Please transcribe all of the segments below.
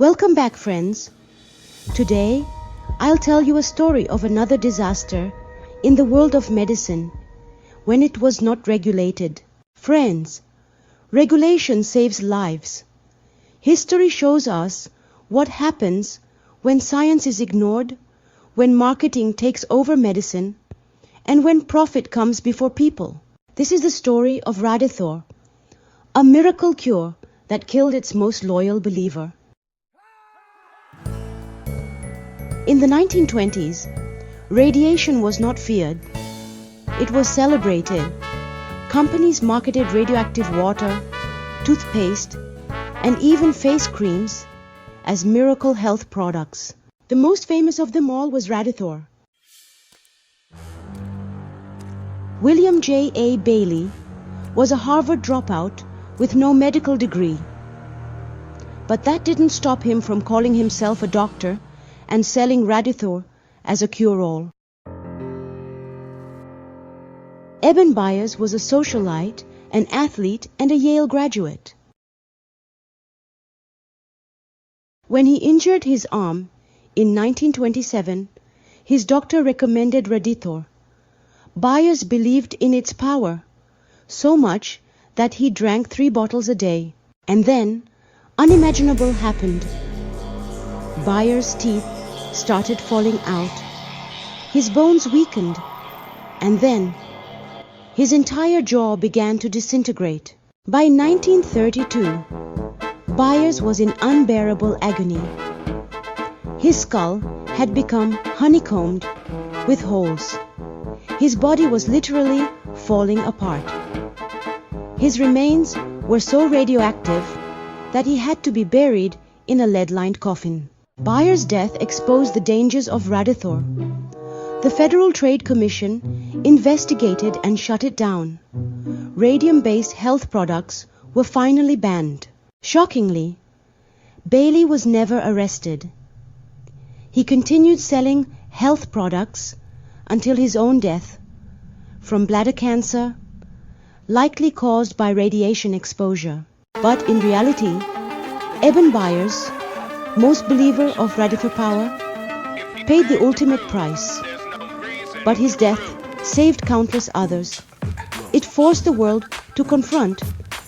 Welcome back, friends. Today, I'll tell you a story of another disaster in the world of medicine when it was not regulated. Friends, regulation saves lives. History shows us what happens when science is ignored, when marketing takes over medicine, and when profit comes before people. This is the story of Radithor, a miracle cure that killed its most loyal believer. In the 1920s, radiation was not feared. It was celebrated. Companies marketed radioactive water, toothpaste, and even face creams as miracle health products. The most famous of them all was Radithor. William J. Bailey was a Harvard dropout with no medical degree. But that didn't stop him from calling himself a doctor and selling Radithor as a cure-all. Eben Byers was a socialite, an athlete, and a Yale graduate. When he injured his arm in 1927, his doctor recommended Radithor. Byers believed in its power, so much that he drank 3 bottles a day. And then, unimaginable happened. Byers' teeth started falling out. His bones weakened, and then his entire jaw began to disintegrate. By 1932, Byers was in unbearable agony. His skull had become honeycombed with holes. His body was literally falling apart. His remains were so radioactive that he had to be buried in a lead-lined coffin. Byers' death exposed the dangers of Radithor. The Federal Trade Commission investigated and shut it down. Radium-based health products were finally banned. Shockingly, Bailey was never arrested. He continued selling health products until his own death from bladder cancer, likely caused by radiation exposure. But in reality, Eben Byers, most believer of Radithor power, paid the ultimate price. But his death saved countless others. It forced the world to confront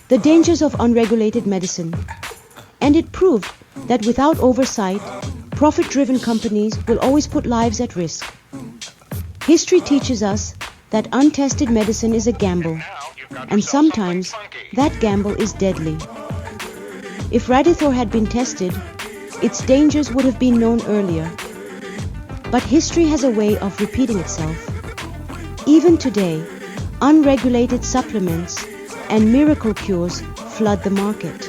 the dangers of unregulated medicine. And it proved that without oversight, profit-driven companies will always put lives at risk. History teaches us that untested medicine is a gamble, and sometimes that gamble is deadly. If Radithor had been tested, its dangers would have been known earlier. But history has a way of repeating itself. Even today, unregulated supplements and miracle cures flood the market.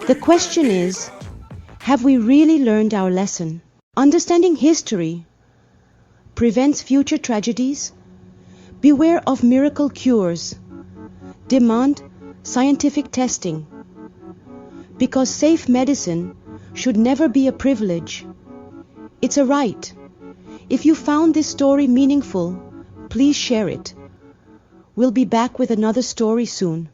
The question is, have we really learned our lesson? Understanding history prevents future tragedies. Beware of miracle cures. Demand scientific testing. Because safe medicine should never be a privilege. It's a right. If you found this story meaningful, please share it. We'll be back with another story soon.